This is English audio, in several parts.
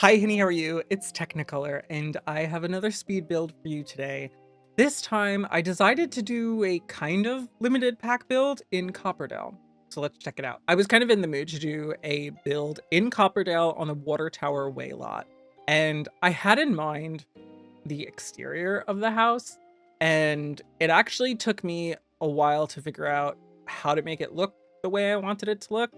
Hi, Henny, how are you? It's Teknikolour, and I have another speed build for you today. This time, I decided to do a kind of limited pack build in Copperdale. So let's check it out. I was kind of in the mood to do a build in Copperdale on the Water Tower Way lot. And I had in mind the exterior of the house, and it actually took me a while to figure out how to make it look the way I wanted it to look.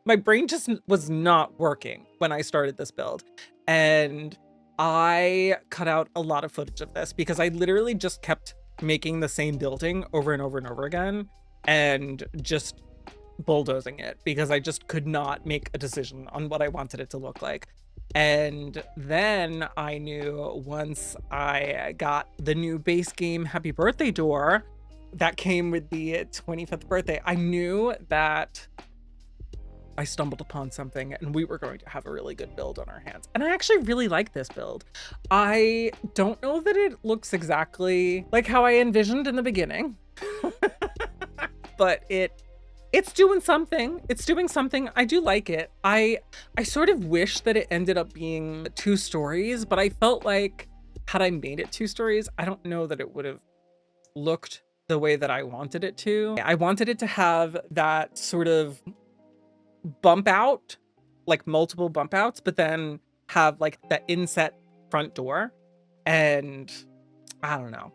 My brain just was not working when I started this build, and I cut out a lot of footage of this because I literally just kept making the same building over and over and over again and just bulldozing it because I just could not make a decision on what I wanted it to look like. And then I knew once I got the new base game Happy Birthday door that came with the 25th birthday, I knew that I stumbled upon something and we were going to have a really good build on our hands. And I actually really like this build. I don't know that it looks exactly like how I envisioned in the beginning, but it's doing something. It's doing something. I do like it. I sort of wish that it ended up being 2 stories, but I felt like had I made it 2 stories, I don't know that it would have looked the way that I wanted it to. I wanted it to have that sort of bump out, like multiple bump outs, but then have like that inset front door. And I don't know.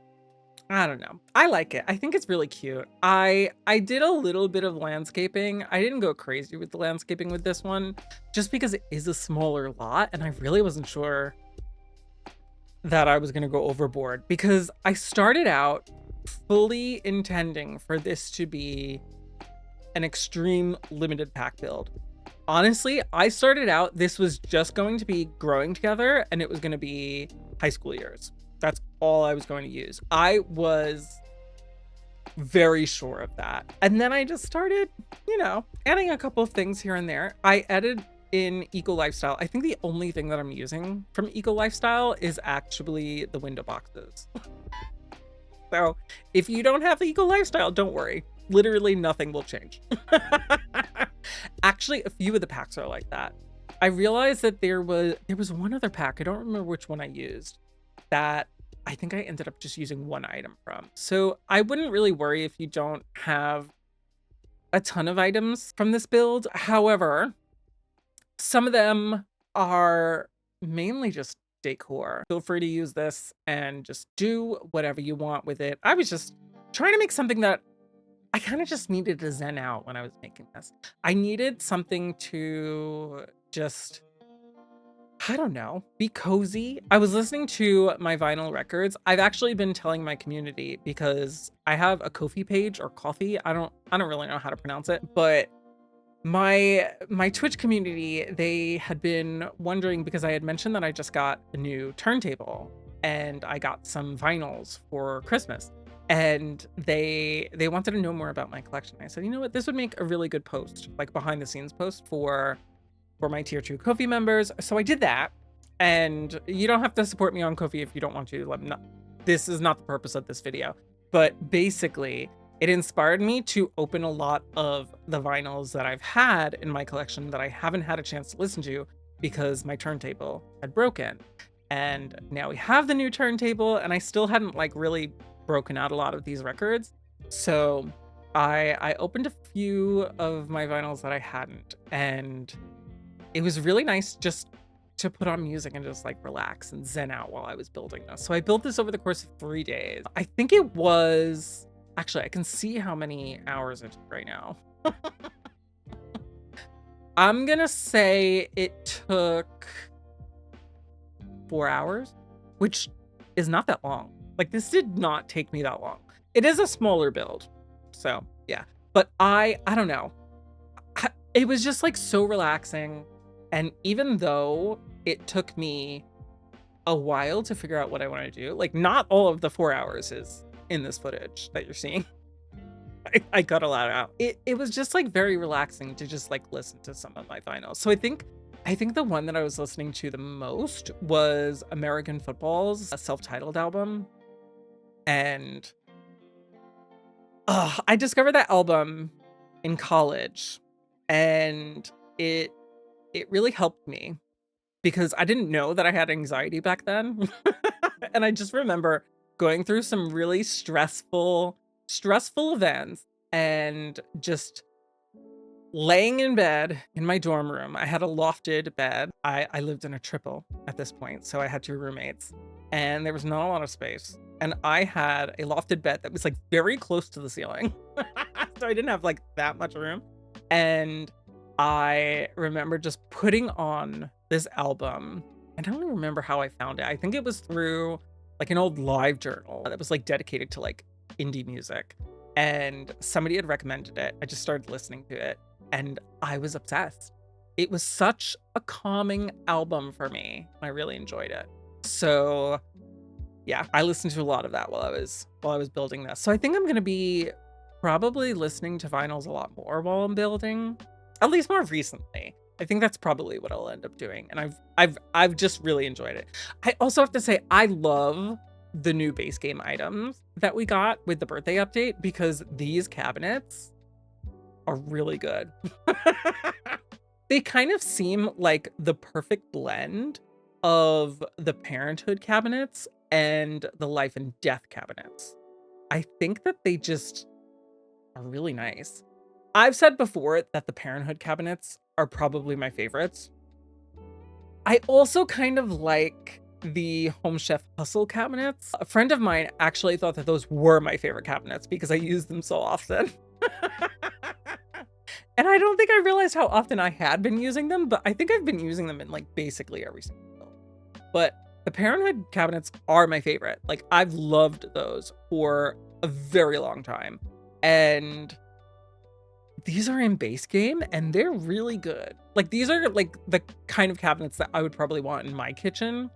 I don't know. I like it. I think it's really cute. I did a little bit of landscaping. I didn't go crazy with the landscaping with this one just because it is a smaller lot and I really wasn't sure that I was going to go overboard because I started out fully intending for this to be an extreme limited pack build. Honestly, I started out, this was just going to be growing together and it was going to be high school years. That's all I was going to use. I was very sure of that. And then I just started, adding a couple of things here and there. I added in Eco Lifestyle. I think the only thing that I'm using from Eco Lifestyle is actually the window boxes. So if you don't have Eco Lifestyle, don't worry. Literally nothing will change. Actually, a few of the packs are like that. I realized that there was one other pack, I don't remember which one I used, that I think I ended up just using one item from. So I wouldn't really worry if you don't have a ton of items from this build. However, some of them are mainly just decor. Feel free to use this and just do whatever you want with it. I was just trying to make something that I kind of just needed to zen out when I was making this. I needed something to just, I don't know, be cozy. I was listening to my vinyl records. I've actually been telling my community because I have a Ko-fi page or coffee. I don't really know how to pronounce it, but my Twitch community, they had been wondering because I had mentioned that I just got a new turntable and I got some vinyls for Christmas. And they wanted to know more about my collection. I said, you know what, this would make a really good post, like behind the scenes post for my tier 2 Ko-fi members. So I did that. And you don't have to support me on Ko-fi if you don't want to. This is not the purpose of this video. But basically, it inspired me to open a lot of the vinyls that I've had in my collection that I haven't had a chance to listen to because my turntable had broken. And now we have the new turntable and I still hadn't like really broken out a lot of these records. So I opened a few of my vinyls that I hadn't, and it was really nice just to put on music and just like relax and zen out while I was building this. So I built this over the course of 3 days. I think it was, actually, I can see how many hours it took right now. I'm gonna say it took 4 hours, which is not that long. Like, this did not take me that long. It is a smaller build, so yeah. But I don't know. It was just like so relaxing. And even though it took me a while to figure out what I want to do, like not all of the 4 hours is in this footage that you're seeing. I cut a lot out. It was just like very relaxing to just like listen to some of my finals. So I think the one that I was listening to the most was American Football's self-titled album. And I discovered that album in college, and it it really helped me because I didn't know that I had anxiety back then. And I just remember going through some really stressful events and just laying in bed in my dorm room. I had a lofted bed. I lived in a triple at this point, so I had 2 roommates, and there was not a lot of space. And I had a lofted bed that was like very close to the ceiling. So I didn't have like that much room. And I remember just putting on this album. And I don't even remember how I found it. I think it was through like an old live journal that was like dedicated to like indie music. And somebody had recommended it. I just started listening to it and I was obsessed. It was such a calming album for me. I really enjoyed it. So yeah, I listened to a lot of that while I was building this. So I think I'm gonna be probably listening to vinyls a lot more while I'm building, at least more recently. I think that's probably what I'll end up doing. And I've just really enjoyed it. I also have to say I love the new base game items that we got with the birthday update because these cabinets are really good. They kind of seem like the perfect blend of the Parenthood cabinets and the Life and Death cabinets. I think that they just are really nice. I've said before that the Parenthood cabinets are probably my favorites. I also kind of like the Home Chef Hustle cabinets. A friend of mine actually thought that those were my favorite cabinets because I use them so often. And I don't think I realized how often I had been using them, but I think I've been using them in like basically every single build. But the Parenthood cabinets are my favorite. Like I've loved those for a very long time. And these are in base game and they're really good. Like these are like the kind of cabinets that I would probably want in my kitchen.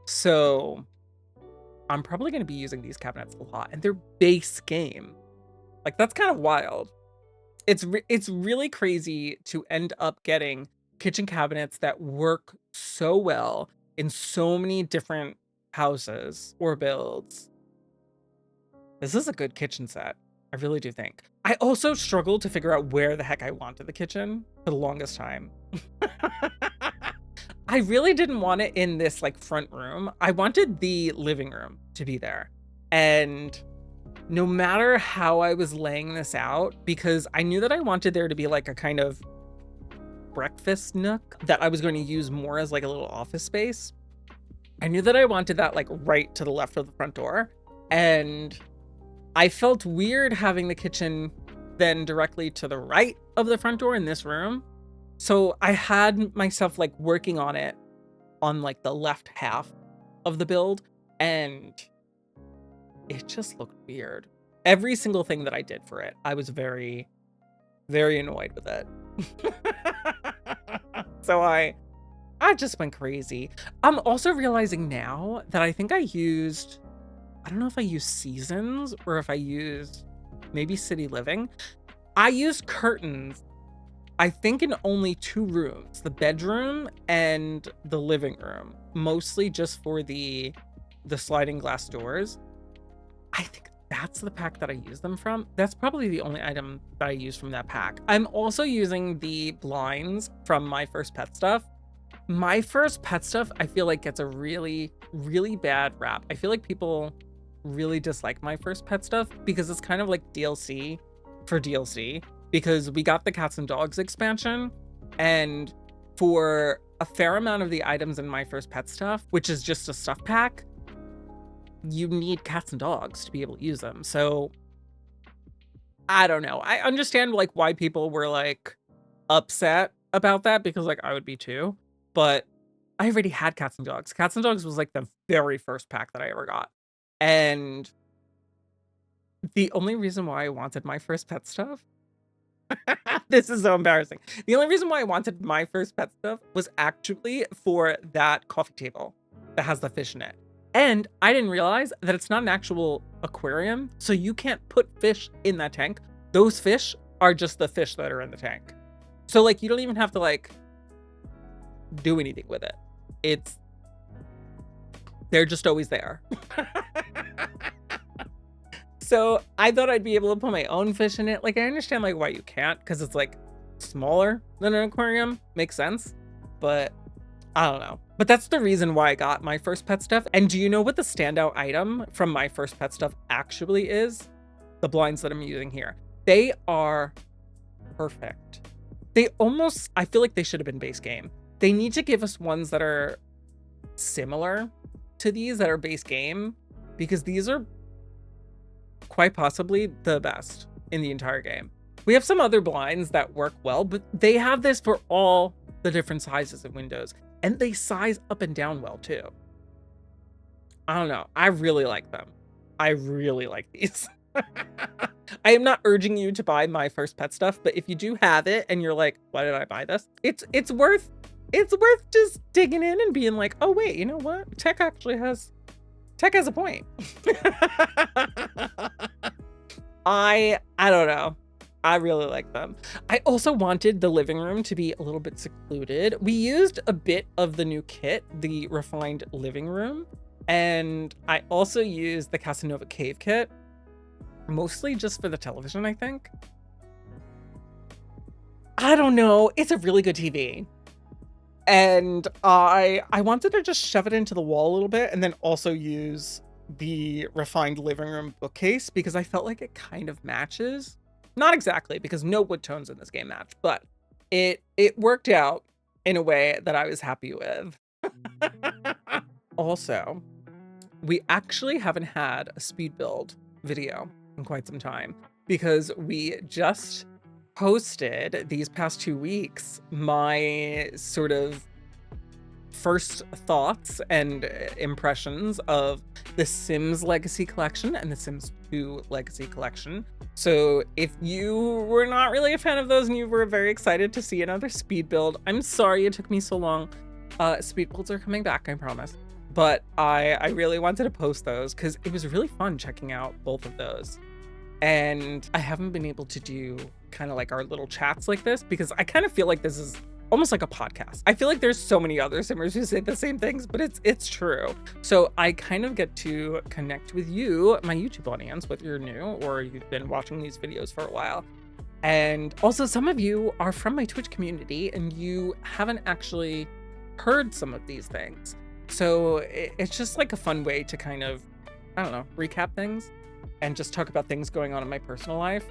So I'm probably going to be using these cabinets a lot and they're base game. Like that's kind of wild. It's really crazy to end up getting kitchen cabinets that work so well in so many different houses or builds. This is a good kitchen set. I really do think. I also struggled to figure out where the heck I wanted the kitchen for the longest time. I really didn't want it in this like front room. I wanted the living room to be there. And no matter how I was laying this out, because I knew that I wanted there to be like a kind of breakfast nook that I was going to use more as like a little office space. I knew that I wanted that like right to the left of the front door. And I felt weird having the kitchen then directly to the right of the front door in this room. So I had myself like working on it on like the left half of the build and it just looked weird. Every single thing that I did for it, I was very, very annoyed with it. So I just went crazy. I'm also realizing now that I think I don't know if I used Seasons or if I used maybe City Living. I used curtains, I think in only 2 rooms, the bedroom and the living room, mostly just for the sliding glass doors. I think that's the pack that I use them from. That's probably the only item that I use from that pack. I'm also using the blinds from My First Pet Stuff. My First Pet Stuff, I feel like gets a really, really bad rap. I feel like people really dislike My First Pet Stuff because it's kind of like DLC for DLC, because we got the Cats and Dogs expansion, and for a fair amount of the items in My First Pet Stuff, which is just a stuff pack, you need cats and dogs to be able to use them. So I don't know. I understand like why people were like upset about that, because like I would be too, but I already had cats and dogs. Cats and Dogs was like the very first pack that I ever got. And the only reason why I wanted My First Pet Stuff, this is so embarrassing. The only reason why I wanted My First Pet Stuff was actually for that coffee table that has the fish in it. And I didn't realize that it's not an actual aquarium, so you can't put fish in that tank. Those fish are just the fish that are in the tank. So like you don't even have to like do anything with it. They're just always there. So I thought I'd be able to put my own fish in it. Like I understand like why you can't, because it's like smaller than an aquarium. Makes sense. but I don't know. But that's the reason why I got my first pet stuff. And do you know what the standout item from my first pet stuff actually is? The blinds that I'm using here. They are perfect. They almost, I feel like they should have been base game. They need to give us ones that are similar to these that are base game, because these are quite possibly the best in the entire game. We have some other blinds that work well, but they have this for all the different sizes of windows, and they size up and down well too. I don't know. I really like them. I really like these. I am not urging you to buy my first pet stuff, but if you do have it and you're like, why did I buy this? It's worth just digging in and being like, oh wait, you know what? Tech has a point. I don't know. I really like them. I also wanted the living room to be a little bit secluded. We used a bit of the new kit, the refined living room, and I also used the Casanova cave kit, mostly just for the television, I think. I don't know. It's a really good TV. And I wanted to just shove it into the wall a little bit and then also use the refined living room bookcase because I felt like it kind of matches. Not exactly, because no wood tones in this game match, but it worked out in a way that I was happy with. Also, we actually haven't had a speed build video in quite some time because we just posted these past 2 weeks my sort of first thoughts and impressions of the Sims Legacy Collection and the Sims 2 Legacy Collection. So if you were not really a fan of those and you were very excited to see another speed build, I'm sorry it took me so long. Speed builds are coming back, I promise. But I really wanted to post those because it was really fun checking out both of those. And I haven't been able to do kind of like our little chats like this because I kind of feel like this is almost like a podcast. I feel like there's so many other simmers who say the same things, but it's true. So I kind of get to connect with you, my YouTube audience, whether you're new or you've been watching these videos for a while. And also some of you are from my Twitch community and you haven't actually heard some of these things. So it's just like a fun way to kind of, I don't know, recap things and just talk about things going on in my personal life.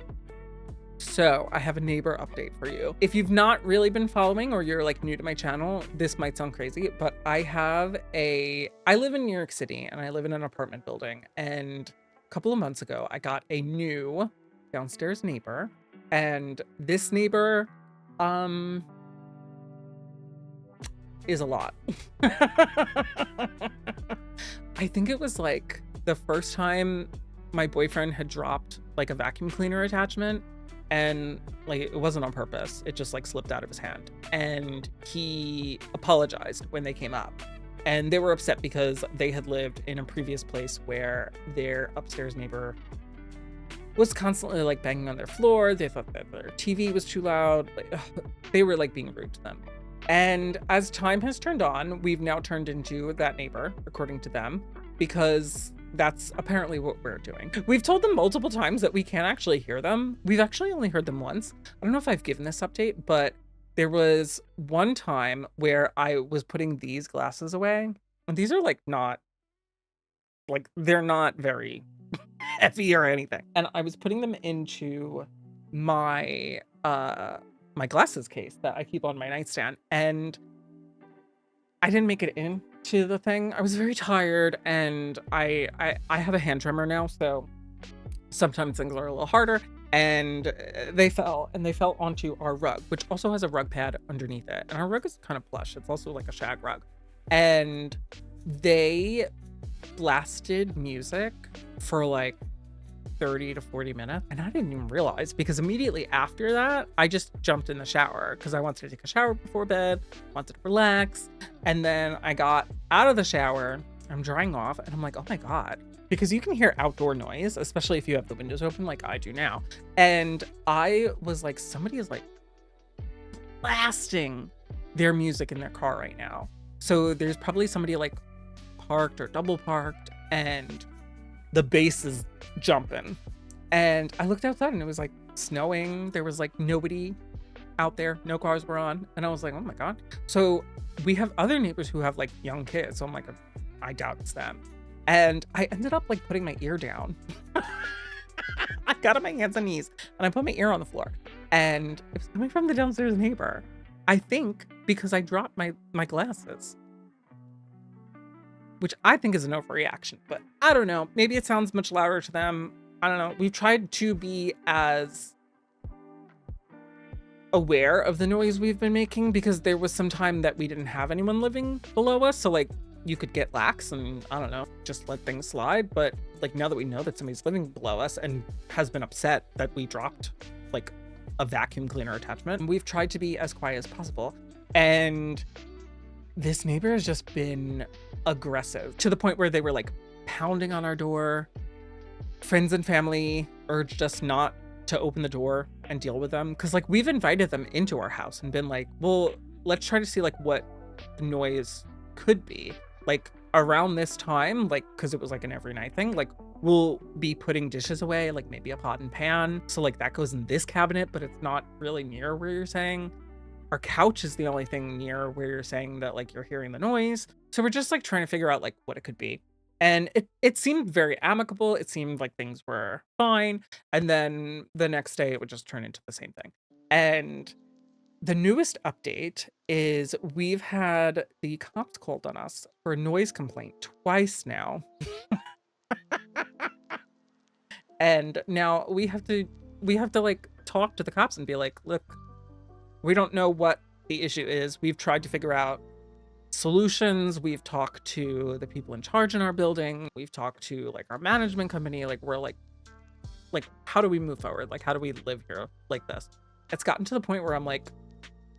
So I have a neighbor update for you. If you've not really been following or you're like new to my channel, this might sound crazy, but I live in New York City and I live in an apartment building. And a couple of months ago, I got a new downstairs neighbor. And this neighbor, is a lot. I think it was like the first time my boyfriend had dropped like a vacuum cleaner attachment and like it wasn't on purpose. It just like slipped out of his hand and he apologized when they came up and they were upset because they had lived in a previous place where their upstairs neighbor was constantly like banging on their floor. They thought that their TV was too loud. Like, they were like being rude to them. And as time has turned on, we've now turned into that neighbor, according to them, because that's apparently what we're doing. We've told them multiple times that we can't actually hear them. We've actually only heard them once. I don't know if I've given this update, but there was one time where I was putting these glasses away. And these are like not, like they're not very heavy or anything. And I was putting them into my, my glasses case that I keep on my nightstand. And I didn't make it into the thing. I was very tired and I have a hand tremor now, so sometimes things are a little harder, and they fell onto our rug, which also has a rug pad underneath it. And our rug is kind of plush. It's also like a shag rug. And they blasted music for like 30 to 40 minutes. And I didn't even realize because immediately after that, I just jumped in the shower because I wanted to take a shower before bed, wanted to relax. And then I got out of the shower, I'm drying off and I'm like, oh my God, because you can hear outdoor noise, especially if you have the windows open like I do now. And I was like, somebody is like blasting their music in their car right now. So there's probably somebody like parked or double parked and the bass is jumping. And I looked outside and it was like snowing. There was like nobody out there. No cars were on. And I was like, oh my God. So we have other neighbors who have like young kids. So I'm like, I doubt it's them. And I ended up like putting my ear down. I got on my hands and knees and I put my ear on the floor. And it was coming from the downstairs neighbor. I think because I dropped my glasses. Which I think is an overreaction. But I don't know. Maybe it sounds much louder to them. I don't know. We've tried to be as aware of the noise we've been making because there was some time that we didn't have anyone living below us. So like you could get lax and I don't know, just let things slide. But like now that we know that somebody's living below us and has been upset that we dropped like a vacuum cleaner attachment, we've tried to be as quiet as possible. And this neighbor has just been aggressive to the point where they were like pounding on our door. Friends and family urged us not to open the door and deal with them because like we've invited them into our house and been like, well, let's try to see like what the noise could be like around this time, like because it was like an every night thing. Like we'll be putting dishes away, like maybe a pot and pan, so like that goes in this cabinet, but it's not really near where you're saying. Our couch is the only thing near where you're saying that like you're hearing the noise. So we're just like trying to figure out like what it could be. And it seemed very amicable. It seemed like things were fine. And then the next day it would just turn into the same thing. And the newest update is we've had the cops called on us for a noise complaint twice now. And now we have to like talk to the cops and be like, look, we don't know what the issue is. We've tried to figure out solutions. We've talked to the people in charge in our building. We've talked to like our management company. Like we're like, how do we move forward? Like, how do we live here like this? It's gotten to the point where I'm like,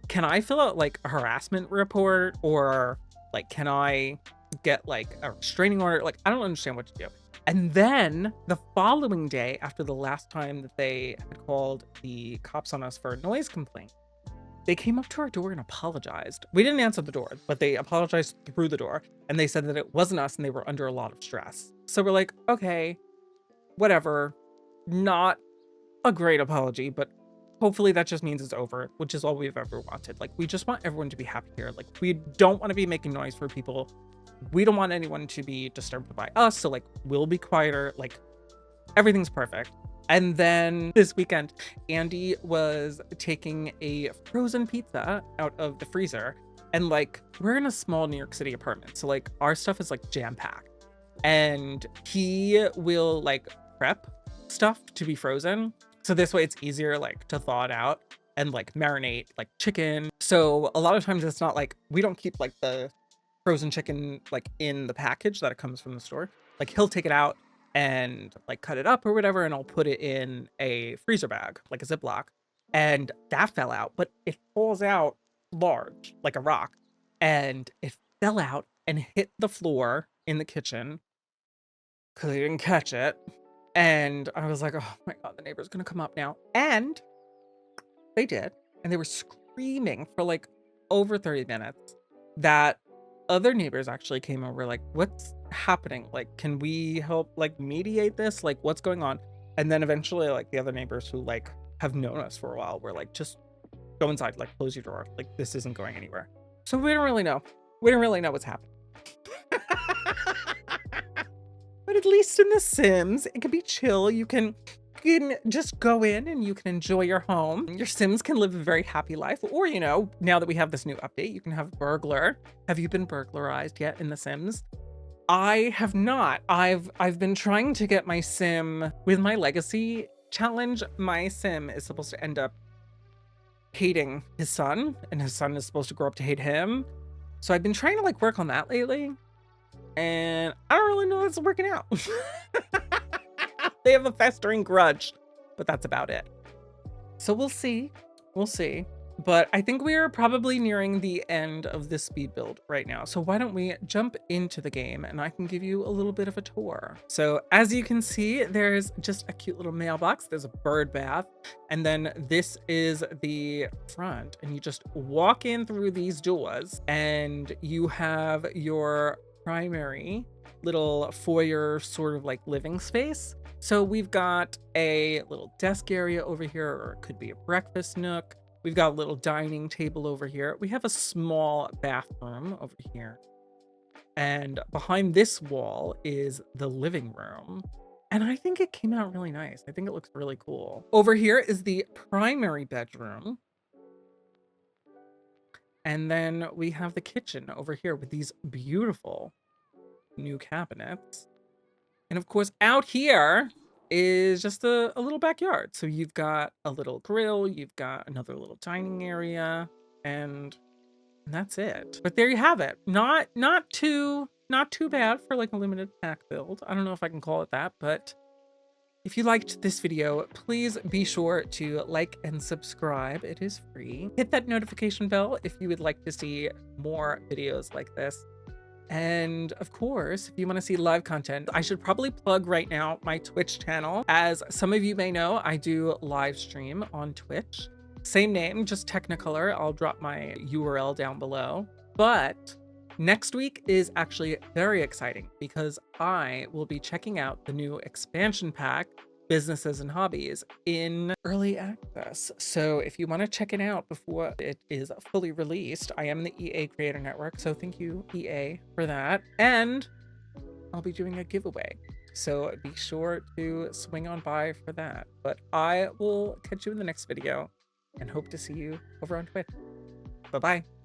can I fill out like a harassment report or like, can I get like a restraining order? Like, I don't understand what to do. And then the following day after the last time that they had called the cops on us for a noise complaint, they came up to our door and apologized. We didn't answer the door, but they apologized through the door. And they said that it wasn't us and they were under a lot of stress. So we're like, okay, whatever. Not a great apology, but hopefully that just means it's over, which is all we've ever wanted. Like, we just want everyone to be happy here. Like, we don't want to be making noise for people. We don't want anyone to be disturbed by us. So like, we'll be quieter. Like, everything's perfect. And then this weekend, Andy was taking a frozen pizza out of the freezer. And like, we're in a small New York City apartment. So like, our stuff is like jam-packed. And he will like prep stuff to be frozen. So this way it's easier like to thaw it out and like marinate like chicken. So a lot of times it's not like, we don't keep like the frozen chicken like in the package that it comes from the store. Like he'll take it out and like cut it up or whatever, and I'll put it in a freezer bag, like a Ziploc. And that fell out, but it falls out large, like a rock. And it fell out and hit the floor in the kitchen because he didn't catch it. And I was like, oh my God, the neighbor's gonna come up now. And they did. And they were screaming for like over 30 minutes. That other neighbors actually came over like, what's happening? Like, can we help like mediate this? Like, what's going on? And then eventually like the other neighbors who like have known us for a while were like, just go inside, like close your door. Like, this isn't going anywhere. So we don't really know. We don't really know what's happening. But at least in The Sims, it can be chill. You can just go in and you can enjoy your home. Your Sims can live a very happy life. Or, you know, now that we have this new update, you can have burglar. Have you been burglarized yet in The Sims? I have not. I've been trying to get my Sim with my legacy challenge. My Sim is supposed to end up hating his son, and his son is supposed to grow up to hate him. So I've been trying to like work on that lately. And I don't really know if it's working out. They have a festering grudge, but that's about it. So we'll see. We'll see. But I think we are probably nearing the end of this speed build right now. So why don't we jump into the game and I can give you a little bit of a tour. So as you can see, there's just a cute little mailbox. There's a bird bath. And then this is the front. And you just walk in through these doors and you have your primary little foyer sort of like living space. So we've got a little desk area over here, or it could be a breakfast nook. We've got a little dining table over here. We have a small bathroom over here. And behind this wall is the living room. And I think it came out really nice. I think it looks really cool. Over here is the primary bedroom. And then we have the kitchen over here with these beautiful new cabinets. And of course, out here is just a little backyard. So you've got a little grill, you've got another little dining area, and that's it. But there you have it. Not too bad for like a limited pack build. I don't know if I can call it that, but if you liked this video, please be sure to like and subscribe. It is free. Hit that notification bell if you would like to see more videos like this. And of course, if you want to see live content, I should probably plug right now my Twitch channel. As some of you may know, I do live stream on Twitch. Same name, just Teknikolour. I'll drop my URL down below. But next week is actually very exciting because I will be checking out the new expansion pack, Businesses and Hobbies, in early access. So if you want to check it out before it is fully released, I am in the EA Creator Network, so thank you, EA, for that. And I'll be doing a giveaway, so be sure to swing on by for that. But I will catch you in the next video and hope to see you over on Twitch. Bye-bye.